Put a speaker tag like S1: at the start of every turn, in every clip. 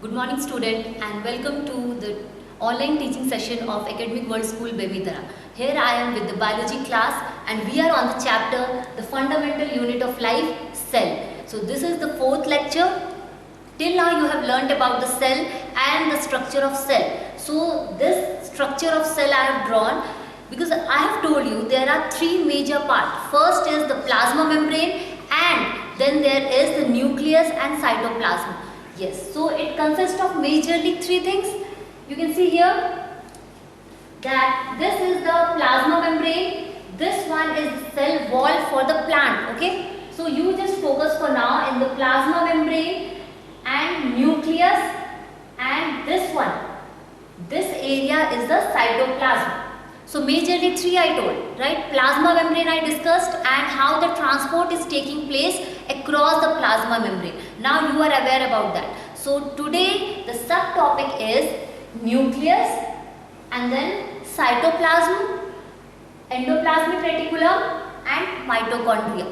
S1: Good morning student and welcome to the online teaching session of Academic World School Bemidara. Here I am with the biology class and we are on the chapter the fundamental unit of life, cell. So this is the fourth lecture. Till now you have learnt about the cell and the structure of cell. So this structure of cell I have drawn because I have told you there are three major parts. First is the plasma membrane and then there is the nucleus and cytoplasm. Yes, so it consists of majorly three things. You can see here that this is the plasma membrane, this one is the cell wall for the plant, okay. So you just focus for now in the plasma membrane and nucleus, and this one, this area is the cytoplasm. So majorly three I told, right? Plasma membrane I discussed and how the transport is taking place across the plasma membrane. Now you are aware about that. So today the subtopic is nucleus and then cytoplasm, endoplasmic reticulum and mitochondria.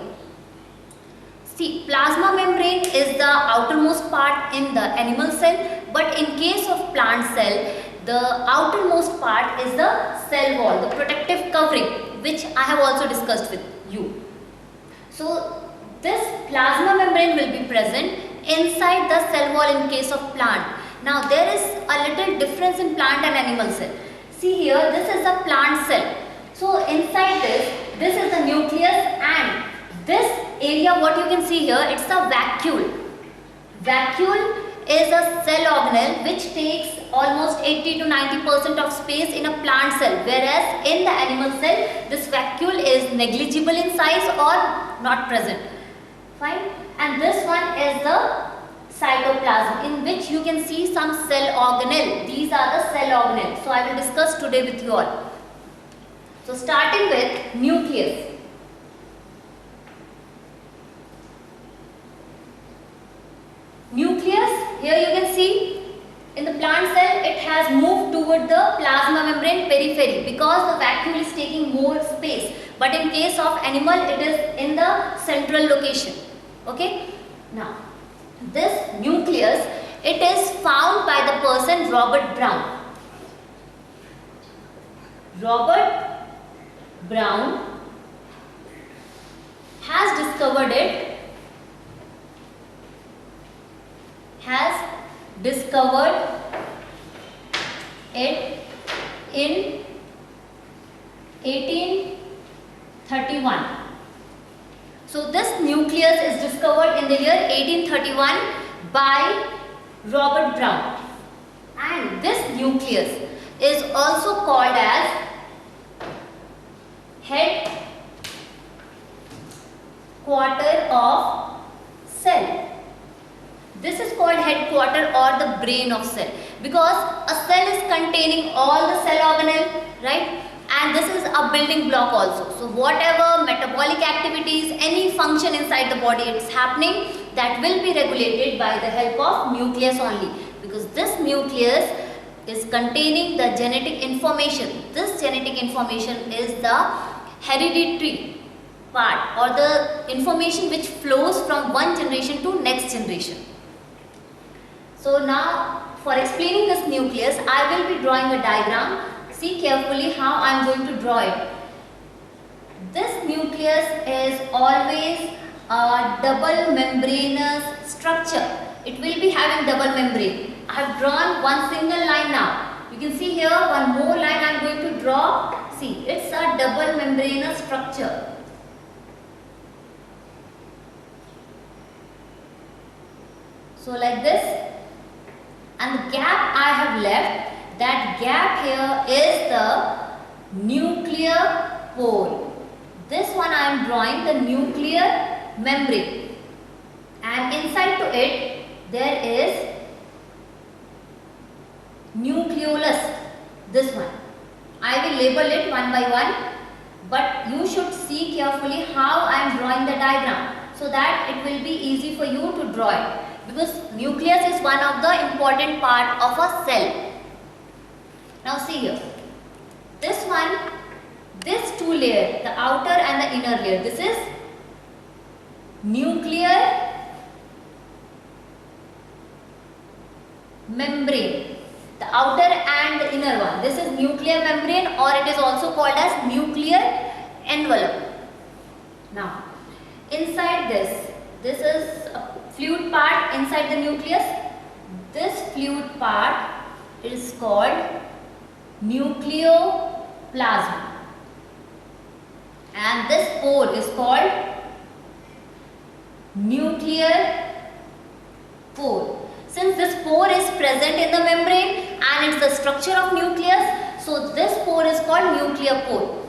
S1: See, plasma membrane is the outermost part in the animal cell, but in case of plant cell, the outermost part is the cell wall, the protective covering, which I have also discussed with you. So this plasma membrane will be present inside the cell wall in case of plant. Now there is a little difference in plant and animal cell. See here, this is a plant cell. So inside this is the nucleus, and this area what you can see here, it's a vacuole. Vacuole is a cell organelle which takes almost 80 to 90% of space in a plant cell, whereas in the animal cell this vacuole is negligible in size or not present. Fine. And this one is the cytoplasm, in which you can see some cell organelle. These are the cell organelle. So I will discuss today with you all. So starting with nucleus. Nucleus, here you can see in the plant cell it has moved toward the plasma membrane periphery because the vacuole is taking more space, but in case of animal it is in the central location. Okay. Now this nucleus, it is found by the person Robert Brown. Robert Brown has discovered it. In 1831. So this nucleus is discovered in the year 1831 by Robert Brown, and this nucleus is also called as headquarter of cell. This is called headquarter or the brain of cell, because a cell is containing all the cell organelle, right? And this is a building block also. So whatever metabolic activities, any function inside the body it's happening, that will be regulated by the help of nucleus only, because this nucleus is containing the genetic information. This genetic information is the hereditary part or the information which flows from one generation to next generation. So now for explaining this nucleus, I will be drawing a diagram. See carefully how I am going to draw it. This nucleus is always a double membranous structure. It will be having double membrane. I have drawn one single line now. You can see here one more line I am going to draw. See, it's a double membranous structure. So like this. And the gap I have left, that gap here is the nuclear pore. This one I am drawing the nuclear membrane, and inside to it there is nucleolus. This one I will label it one by one, but you should see carefully how I am drawing the diagram so that it will be easy for you to draw it, because nucleus is one of the important part of a cell. Now see here, this one, this two layer, the outer and the inner layer, this is nuclear membrane, the outer and the inner one. This is nuclear membrane, or it is also called as nuclear envelope. Now, inside this is a fluid part inside the nucleus. This fluid part is called nucleoplasm, and this pore is called nuclear pore. Since this pore is present in the membrane and it's the structure of nucleus, so this pore is called nuclear pore.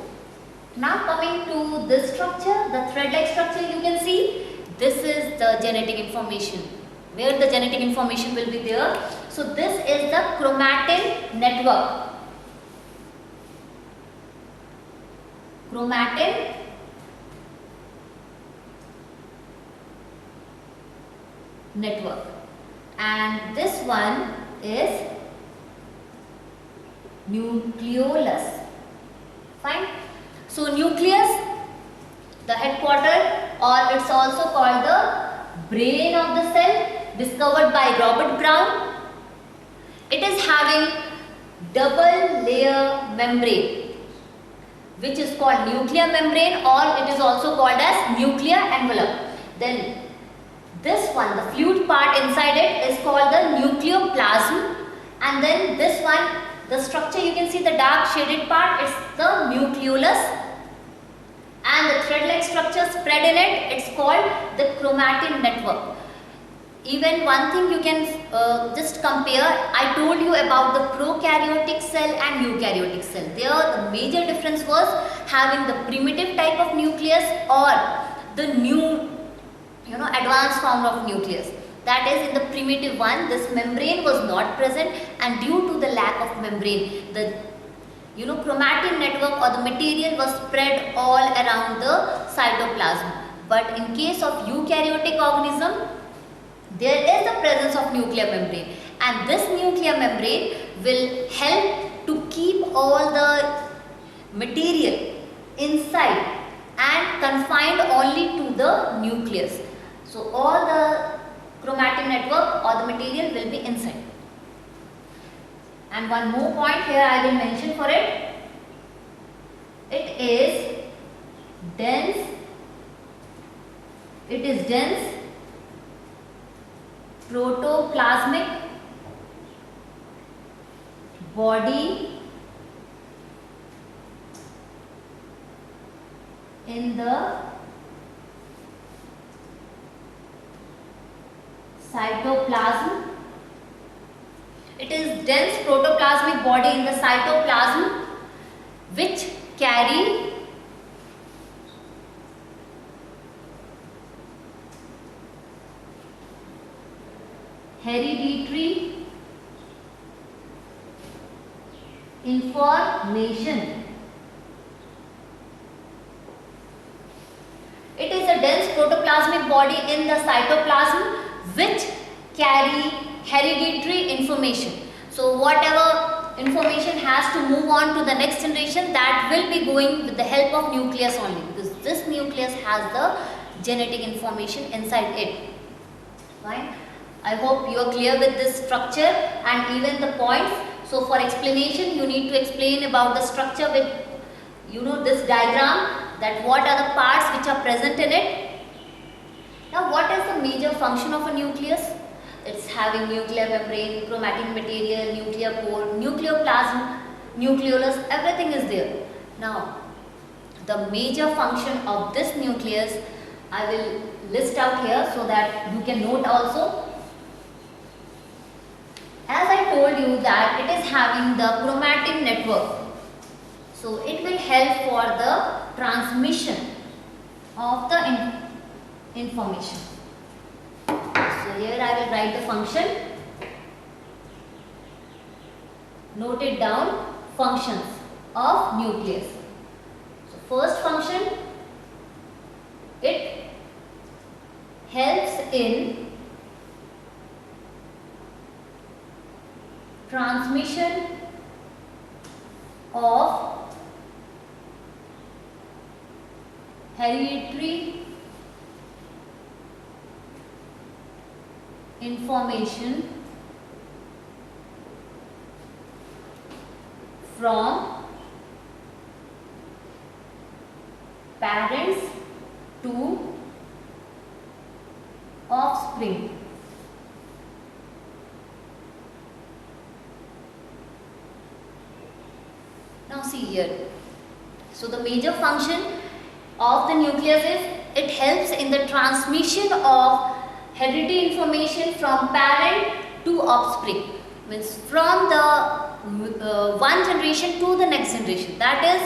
S1: Now coming to this structure, the thread-like structure, you can see this is the genetic information, where the genetic information will be there. So this is the chromatin network. Chromatin network, and this one is nucleolus. Fine. So nucleus, the headquarter, or it's also called the brain of the cell, discovered by Robert Brown. It is having double layer membrane, which is called nuclear membrane, or it is also called as nuclear envelope. Then this one, the fluid part inside it, is called the nucleoplasm, and then this one, the structure, you can see the dark shaded part, is the nucleolus, and the thread-like structure spread in it, it's called the chromatin network. Even one thing you can just compare, I told you about the prokaryotic cell and eukaryotic cell. There the major difference was having the primitive type of nucleus or the new, advanced form of nucleus. That is, in the primitive one, this membrane was not present, and due to the lack of membrane, the chromatin network or the material was spread all around the cytoplasm. But in case of eukaryotic organism, there is the presence of nuclear membrane, and this nuclear membrane will help to keep all the material inside and confined only to the nucleus. So all the chromatin network or the material will be inside. And one more point here I will mention for it. It is dense protoplasmic body in the cytoplasm. It is dense protoplasmic body in the cytoplasm which carry hereditary information. It is a dense protoplasmic body in the cytoplasm which carry hereditary information. So whatever information has to move on to the next generation, that will be going with the help of nucleus only, because this nucleus has the genetic information inside it. Fine. I hope you are clear with this structure and even the points. So for explanation, you need to explain about the structure with this diagram, that what are the parts which are present in it. Now what is the major function of a nucleus? It's having nuclear membrane, chromatin material, nuclear pore, nucleoplasm, nucleolus, everything is there. Now the major function of this nucleus I will list out here so that you can note also. As I told you that it is having the chromatin network, so it will help for the transmission of the information. So here I will write the function. Note it down, functions of nucleus. So first function, it helps in transmission of hereditary information from parents to offspring. Now see here. So the major function of the nucleus is it helps in the transmission of hereditary information from parent to offspring. Means from the one generation to the next generation. That is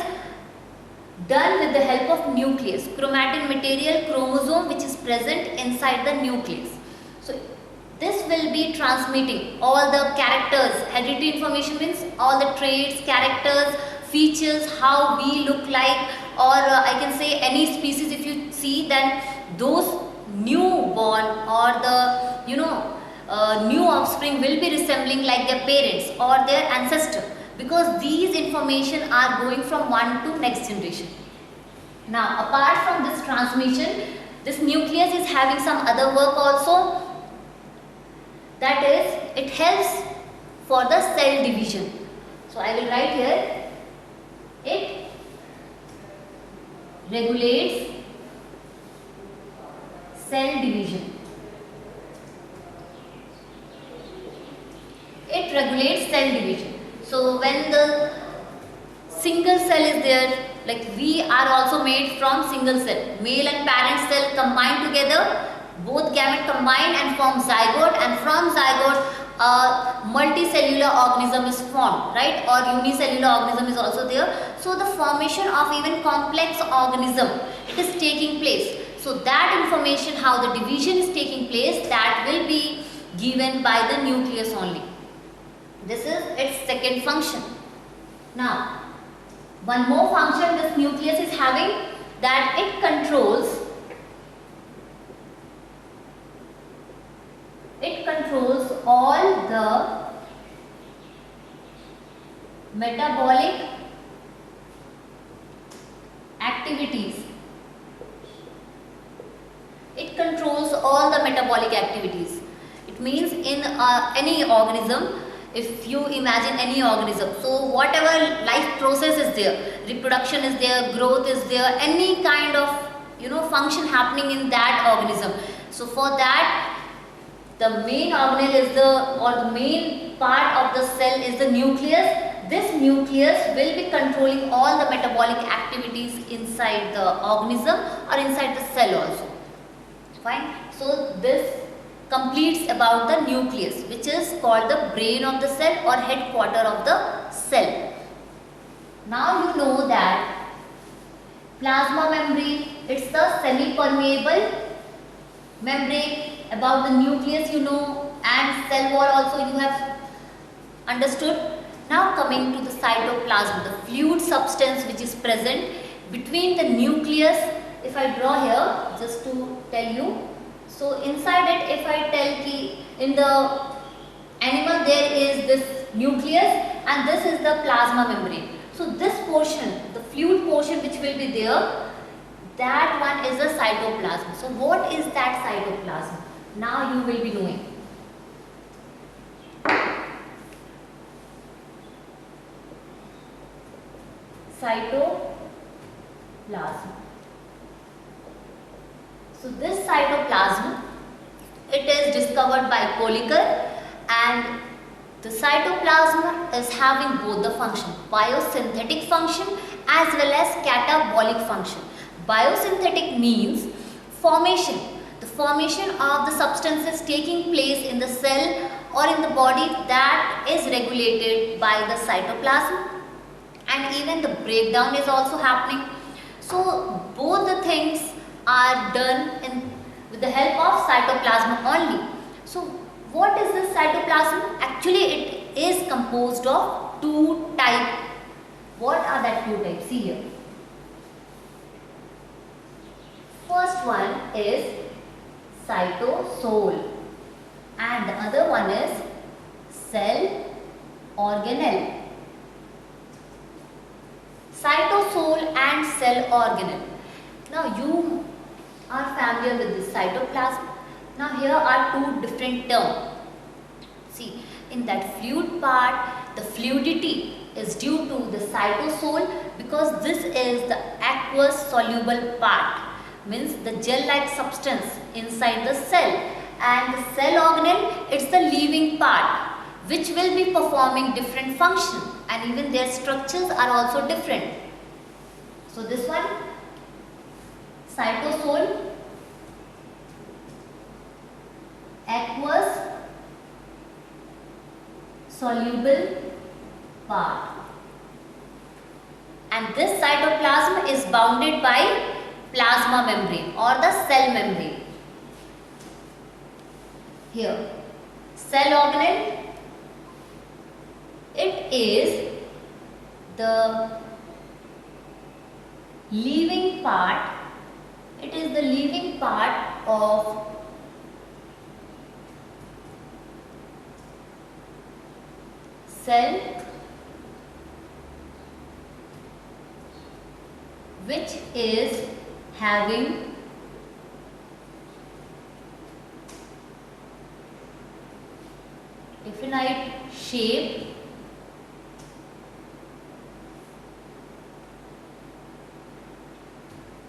S1: done with the help of nucleus, chromatin material, chromosome which is present inside the nucleus. So this will be transmitting all the characters. Hereditary information means all the traits, characters, features, how we look like, or I can say any species. If you see, then those newborn or the new offspring will be resembling like their parents or their ancestor, because these information are going from one to next generation. Now apart from this transmission, this nucleus is having some other work also. That is, it helps for the cell division. So I will write here, it regulates cell division. It regulates cell division. So when the single cell is there, like we are also made from single cell, male and parent cell combine together, both gamete combine and form zygote, and from zygote a multicellular organism is formed, right, or unicellular organism is also there. So the formation of even complex organism, it is taking place. So that information, how the division is taking place, that will be given by the nucleus only. This is its second function. Now one more function this nucleus is having, that it controls all the metabolic activities. It controls all the metabolic activities. It means in any organism, if you imagine any organism, so whatever life process is there, reproduction is there, growth is there, any kind of function happening in that organism. So for that, the main organelle is the main part of the cell is the nucleus. This nucleus will be controlling all the metabolic activities inside the organism or inside the cell also. Fine. So this completes about the nucleus, which is called the brain of the cell or headquarter of the cell. Now you know that plasma membrane, it's the semi-permeable membrane. About the nucleus you know, and cell wall also you have understood. Now coming to the cytoplasm, the fluid substance which is present between the nucleus. If I draw here just to tell you, so inside it, if I tell ki in the animal there is this nucleus and this is the plasma membrane. So this portion, the fluid portion which will be there, that one is the cytoplasm. So what is that cytoplasm? Now you will be knowing. Cytoplasm. So this cytoplasm, it is discovered by Kolliker, and the cytoplasm is having both the function, biosynthetic function as well as catabolic function. Biosynthetic means formation. The formation of the substances taking place in the cell or in the body, that is regulated by the cytoplasm, and even the breakdown is also happening. So both the things are done with the help of cytoplasm only. So what is this cytoplasm? Actually it is composed of two types. What are that two types? See here. First one is cytosol and the other one is cell organelle. Cytosol and cell organelle. Now you are familiar with this cytoplasm. Now here are two different terms. See, in that fluid part, the fluidity is due to the cytosol, because this is the aqueous soluble part, means the gel-like substance inside the cell, and the cell organelle, it's the living part which will be performing different function, and even their structures are also different. So this one, cytosol, aqueous soluble part, and this cytoplasm is bounded by plasma membrane or the cell membrane. Here, cell organelle, it is the living part, it is the living part of cell which is having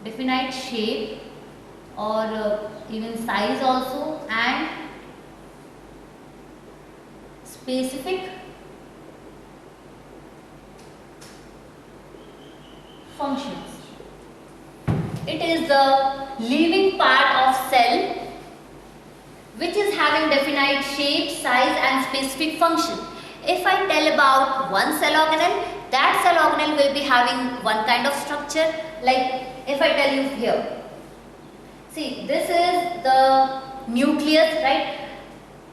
S1: definite shape, or even size also, and specific functions. It is the living part of cell which is having definite shape, size and specific function. If I tell about one cell organelle, that cell organelle will be having one kind of structure. Like if I tell you here, see, this is the nucleus, right?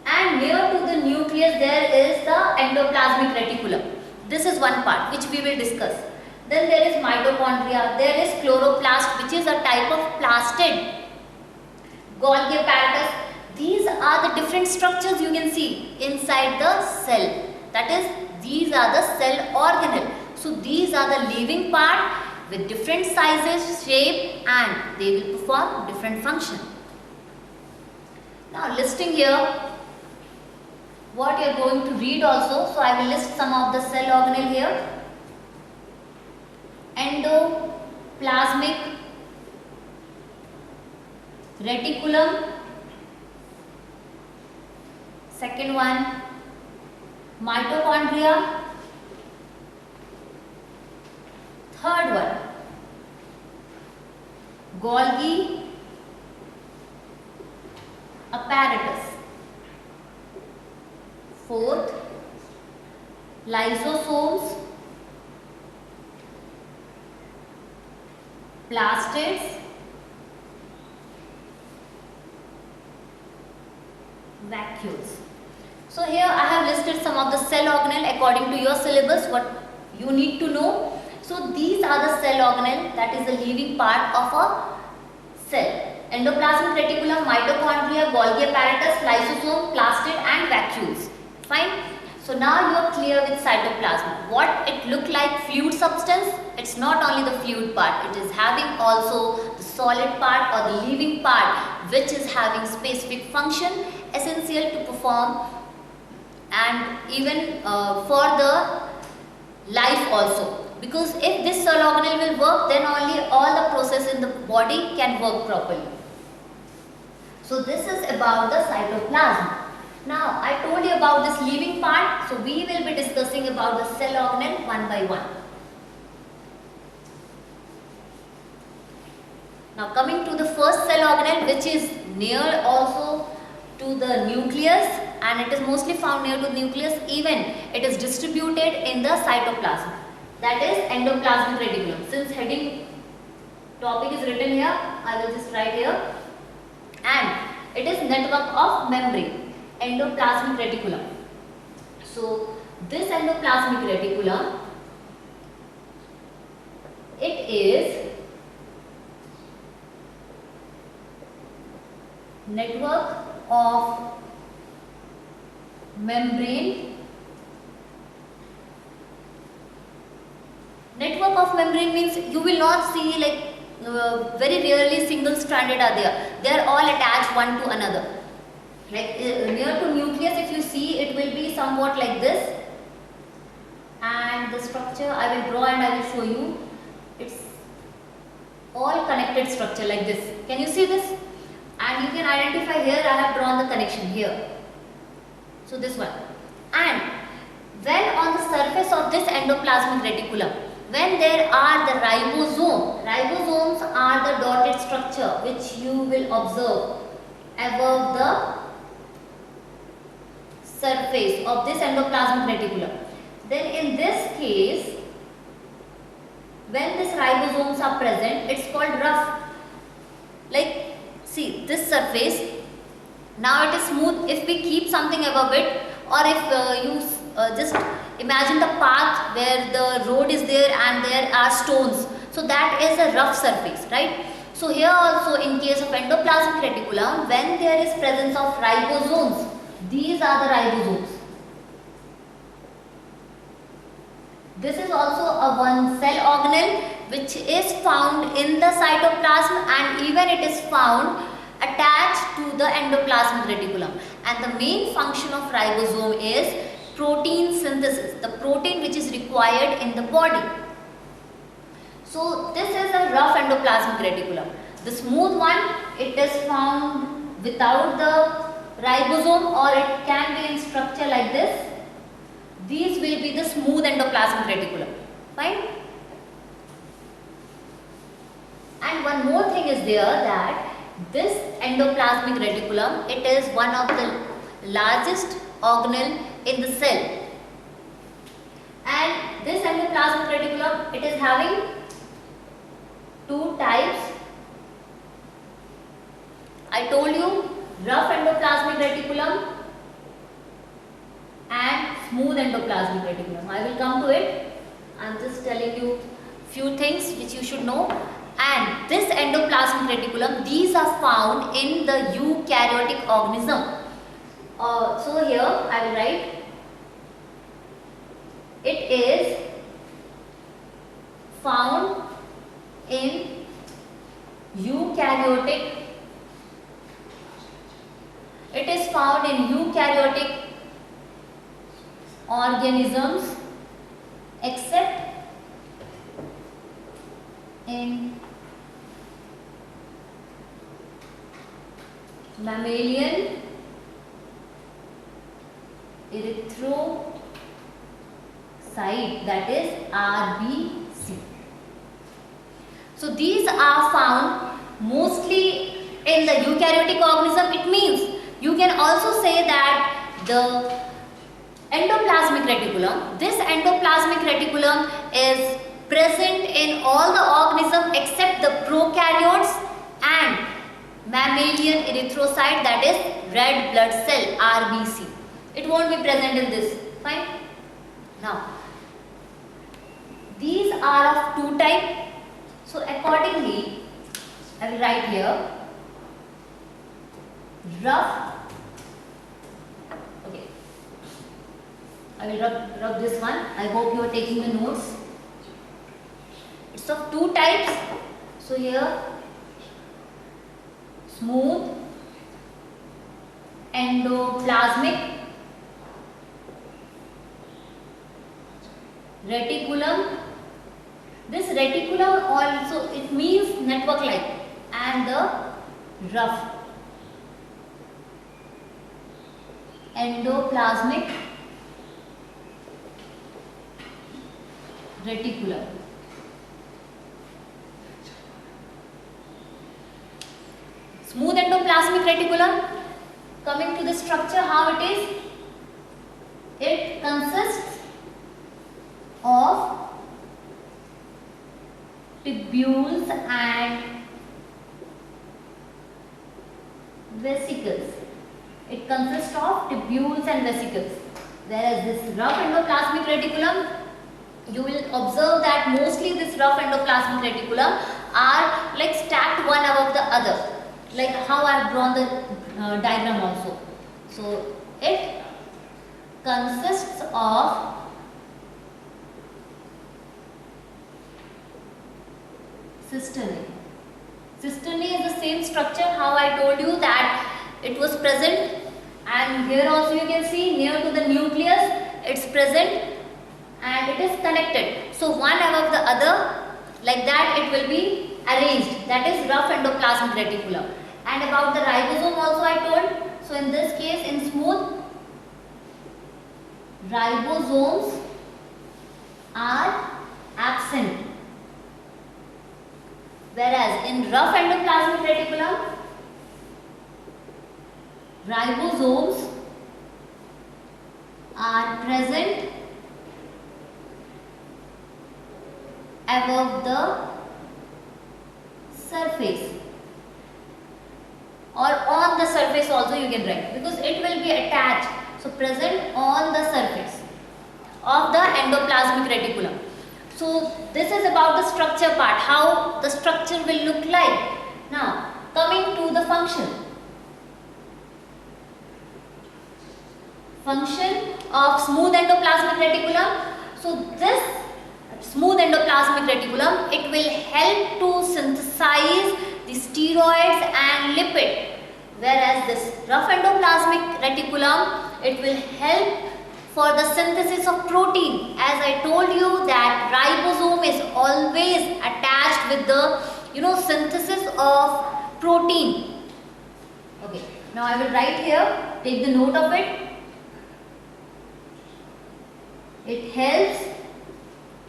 S1: And near to the nucleus there is the endoplasmic reticulum. This is one part which we will discuss. Then there is mitochondria, there is chloroplast, which is a type of plastid, Golgi apparatus. These are the different structures you can see inside the cell. That is, these are the cell organelle. So these are the living part with different sizes, shape, and they will perform different function. Now listing here what you are going to read also. So I will list some of the cell organelle here. Endoplasmic reticulum. Second one, mitochondria. Third one, Golgi apparatus. Fourth, lysosomes, plastids, vacuoles. So here I have listed some of the cell organelle according to your syllabus, what you need to know. So these are the cell organelle, that is the living part of a cell. Endoplasmic reticulum, mitochondria, Golgi apparatus, lysosome, plastid and vacuoles. Fine. So now you are clear with cytoplasm. What it look like, fluid substance? It's not only the fluid part, it is having also the solid part or the living part which is having specific function essential to perform and even for the life also. Because if this cell organelle will work, then only all the process in the body can work properly. So this is about the cytoplasm. Now I told you about this living part, so we will be discussing about the cell organelle one by one. Now coming to the first cell organelle, which is near also to the nucleus, and it is mostly found near to the nucleus, even it is distributed in the cytoplasm. That is endoplasmic reticulum. Since heading topic is written here, I will just write here. And it is network of membrane, endoplasmic reticulum. So this endoplasmic reticulum, it is network of membrane. Network of membrane means you will not see like very rarely single stranded are there. They are all attached one to another. Like near to nucleus, if you see, it will be somewhat like this. and the structure I will draw and I will show you. It's all connected structure like this. Can you see this? And you can identify here I have drawn the connection here. So this one. And when on the surface of this endoplasmic reticulum, when there are the ribosomes are the dotted structure which you will observe above the surface of this endoplasmic reticulum. Then in this case, when these ribosomes are present, it's called rough. Like, see this surface, now it is smooth if we keep something above it, or if you just imagine the path where the road is there and there are stones. So that is a rough surface, right? So here also in case of endoplasmic reticulum, when there is presence of ribosomes, these are the ribosomes. This is also a one cell organelle which is found in the cytoplasm, and even it is found attached to the endoplasmic reticulum. And the main function of ribosome is protein synthesis, the protein which is required in the body. So this is a rough endoplasmic reticulum. The smooth one, it is found without the ribosome, or it can be in structure like this. These will be the smooth endoplasmic reticulum. Fine. And one more thing is there, that this endoplasmic reticulum, it is one of the largest organelle in the cell. And this endoplasmic reticulum, it is having two types. I told you, rough endoplasmic reticulum and smooth endoplasmic reticulum. I will come to it. I am just telling you few things which you should know. And this endoplasmic reticulum, these are found in the eukaryotic organism. So here I will write, it is found in eukaryotic. It is found in eukaryotic organisms except in mammalian erythrocyte, that is RBC. So these are found mostly in the eukaryotic organism. It means you can also say that the endoplasmic reticulum, this endoplasmic reticulum is present in all the organisms except the prokaryotes and mammalian erythrocyte, that is red blood cell, RBC. It won't be present in this. Fine. Now, these are of two types. So accordingly, I will write here rough. Okay. I will rub this one. I hope you are taking the notes. It's of two types. So here, smooth endoplasmic reticulum. This reticulum also, it means network like, and the rough endoplasmic reticulum. Smooth endoplasmic reticulum, coming to the structure, how it is, it consists of tubules and vesicles. It consists of tubules and vesicles. Whereas this rough endoplasmic reticulum, you will observe that mostly this rough endoplasmic reticulum are like stacked one above the other, like how I have drawn the diagram also. So it consists of cisternae. Cisternae is the same structure how I told you that it was present, and here also you can see near to the nucleus it's present, and it is connected. So one above the other, like that it will be arranged. That is rough endoplasmic reticulum. And about the ribosome also I told. So in this case, in smooth, ribosomes are absent, whereas in rough endoplasmic reticulum, ribosomes are present above the surface, or on the surface also you can write, because it will be attached. So present on the surface of the endoplasmic reticulum. So this is about the structure part, how the structure will look like. Now coming to the function. Function of smooth endoplasmic reticulum. So this smooth endoplasmic reticulum, it will help to synthesize the steroids and lipid, whereas this rough endoplasmic reticulum, it will help for the synthesis of protein. As I told you that ribosome is always attached with the synthesis of protein. Okay, now I will write here, take the note of it. It helps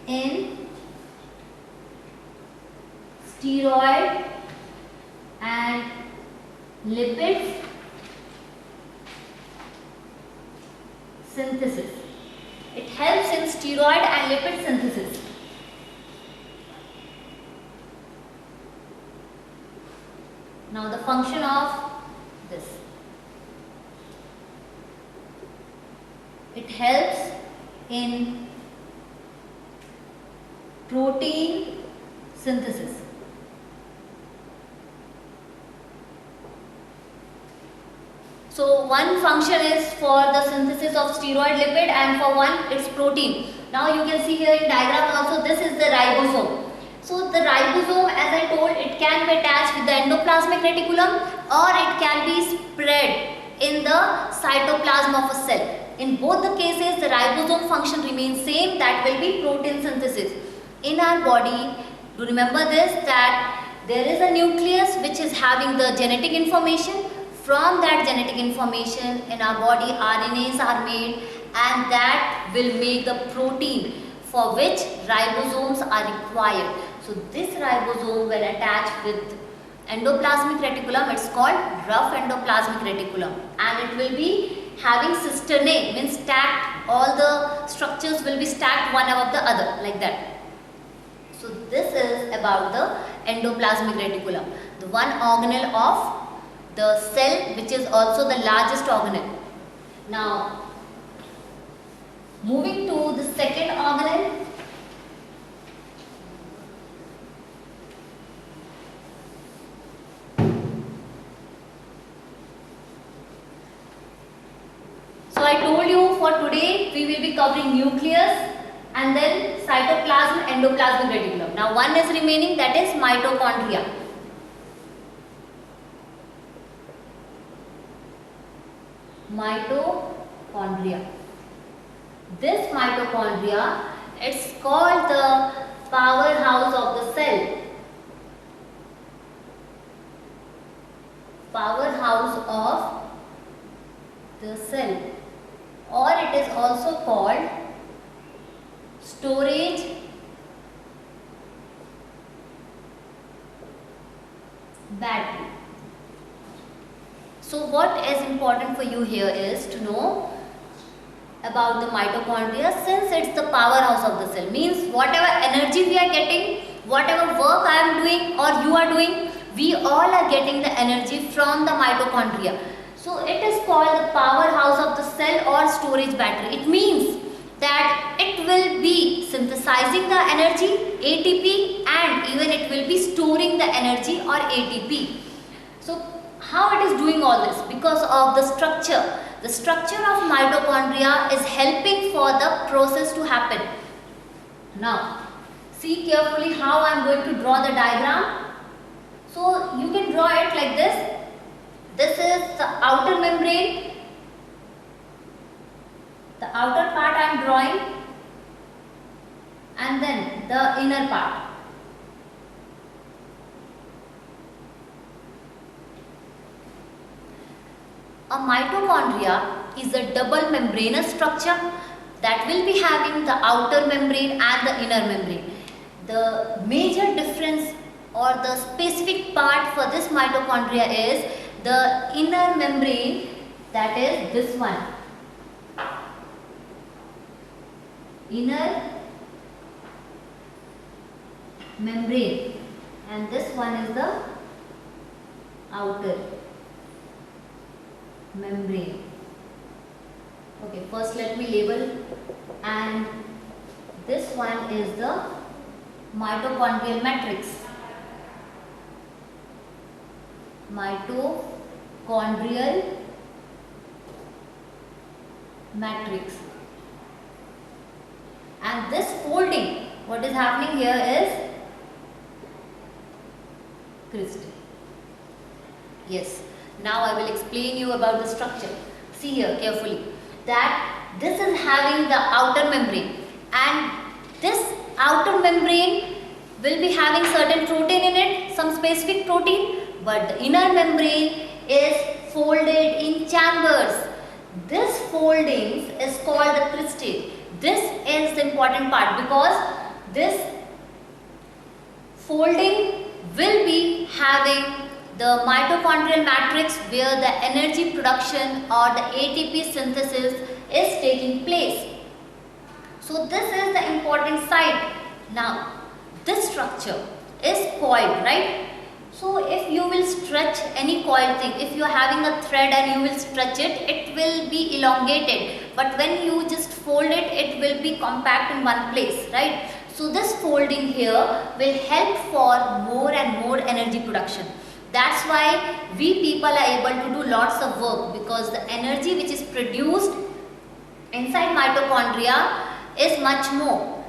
S1: in steroid and lipids synthesis. It helps in steroid and lipid synthesis. Now the function of this. It helps in protein synthesis. So one function is for the synthesis of steroid lipid, and for one it's protein. Now you can see here in diagram also, this is the ribosome. So the ribosome, as I told, it can be attached with the endoplasmic reticulum, or it can be spread in the cytoplasm of a cell. In both the cases, the ribosome function remains same, that will be protein synthesis. In our body, do remember this, that there is a nucleus which is having the genetic information. From that genetic information in our body, RNAs are made, and that will make the protein for which ribosomes are required. So this ribosome will attach with endoplasmic reticulum. It's called rough endoplasmic reticulum, and it will be having cisternae, means stacked. All the structures will be stacked one above the other, like that. So this is about the endoplasmic reticulum, the one organelle of the cell, which is also the largest organelle. Now moving to the second organelle. So I told you for today we will be covering nucleus and then cytoplasm, endoplasmic reticulum. Now one is remaining, that is mitochondria. Mitochondria. This mitochondria, it's called the powerhouse of the cell. Powerhouse of the cell, or it is also called storage battery. So what is important for you here is to know about the mitochondria, since it's the powerhouse of the cell. Means whatever energy we are getting, whatever work I am doing or you are doing, we all are getting the energy from the mitochondria. So it is called the powerhouse of the cell or storage battery. It means that it will be synthesizing the energy, ATP, and even it will be storing the energy or ATP. So how it is doing all this? Because of the structure. The structure of mitochondria is helping for the process to happen. Now see carefully how I am going to draw the diagram. So you can draw it like this. This is the outer membrane. The outer part I am drawing. and then the inner part. A mitochondria is a double membranous structure that will be having the outer membrane and the inner membrane. The major difference or the specific part for this mitochondria is the inner membrane, that is this one. Inner membrane, and this one is the outer membrane. Okay, first let me label, and this one is the mitochondrial matrix. Mitochondrial matrix. And this folding, what is happening here is crystal. Yes, now I will explain you about the structure. See here carefully that this is having the outer membrane, and this outer membrane will be having certain protein in it, some specific protein, but the inner membrane is folded in chambers. This foldings is called the cristae. This is the important part because this folding will be having the mitochondrial matrix where the energy production or the ATP synthesis is taking place. So this is the important side. Now this structure is coiled, right? So if you will stretch any coil thing, if you are having a thread and you will stretch it, it will be elongated. But when you just fold it, it will be compact in one place, right? So this folding here will help for more and more energy production. That's why we people are able to do lots of work, because the energy which is produced inside mitochondria is much more.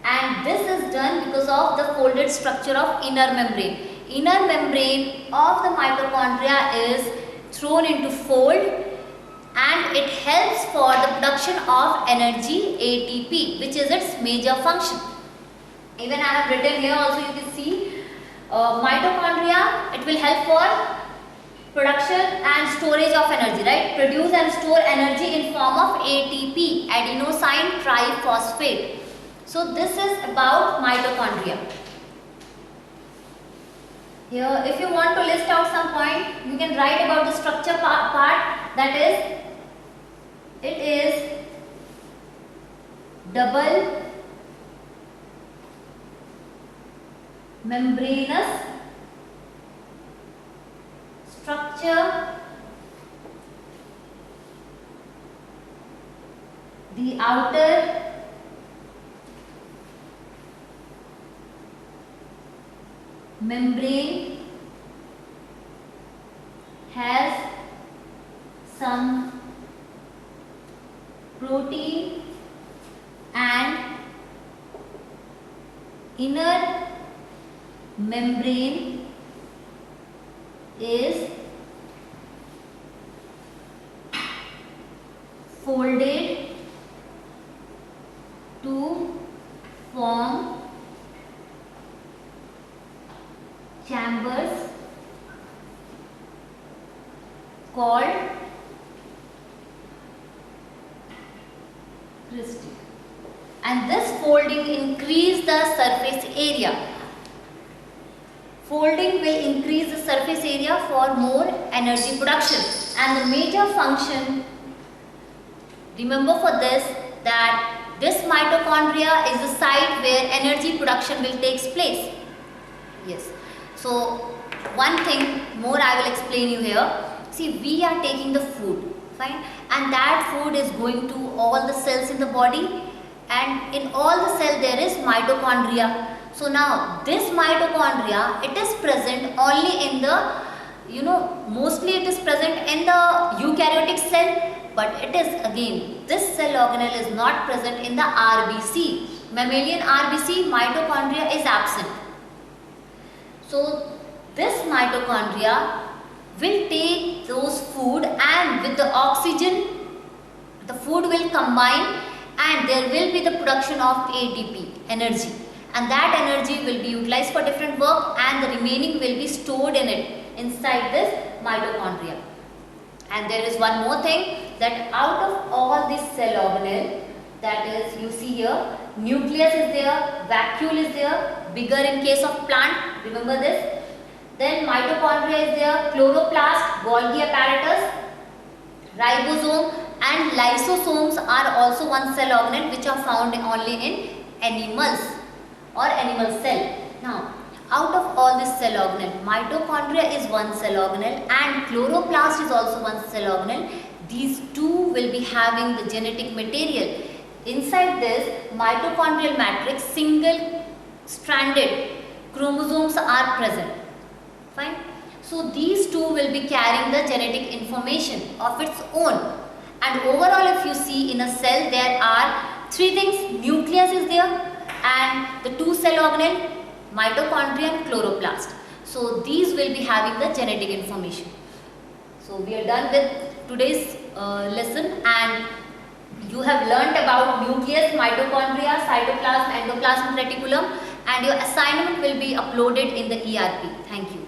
S1: And this is done because of the folded structure of inner membrane. Inner membrane of the mitochondria is thrown into fold, and it helps for the production of energy ATP, which is its major function. Even I have written here also, you can see mitochondria, it will help for production and storage of energy, right? Produce and store energy in form of ATP, adenosine triphosphate. So this is about mitochondria. Here, if you want to list out some point, you can write about the structure part, that is, it is double membranous structure. The outer membrane has some protein, and inner membrane is folded to form chambers called cristae, and this folding increase the surface area. Folding will increase the surface area for more energy production, and the major function, remember for this, that this mitochondria is the site where energy production will take place. Yes. So one thing more I will explain you here. See, we are taking the food, fine, and that food is going to all the cells in the body, and in all the cell there is mitochondria. So now this mitochondria, it is present only in the, mostly it is present in the eukaryotic cell, but it is again, this cell organelle is not present in the RBC. Mammalian RBC, mitochondria is absent. So this mitochondria will take those food, and with the oxygen, the food will combine, and there will be the production of ATP. energy, and that energy will be utilized for different work, and the remaining will be stored in it inside this mitochondria. And there is one more thing, that out of all this cell organelle, that is, you see here, nucleus is there, vacuole is there, bigger in case of plant, remember this. Then mitochondria is there, chloroplast, Golgi apparatus, ribosome and lysosomes are also one cell organelle which are found only in animals or animal cell. Now, out of all this cell organelle, mitochondria is one cell organelle and chloroplast is also one cell organelle. These two will be having the genetic material. Inside this mitochondrial matrix, single stranded chromosomes are present. Fine. So these two will be carrying the genetic information of its own. And overall, if you see in a cell, there are three things: nucleus is there, and the two cell organelle, mitochondria and chloroplast. So these will be having the genetic information. So we are done with today's lesson, and you have learnt about nucleus, mitochondria, cytoplasm, endoplasmic reticulum, and your assignment will be uploaded in the ERP. Thank you.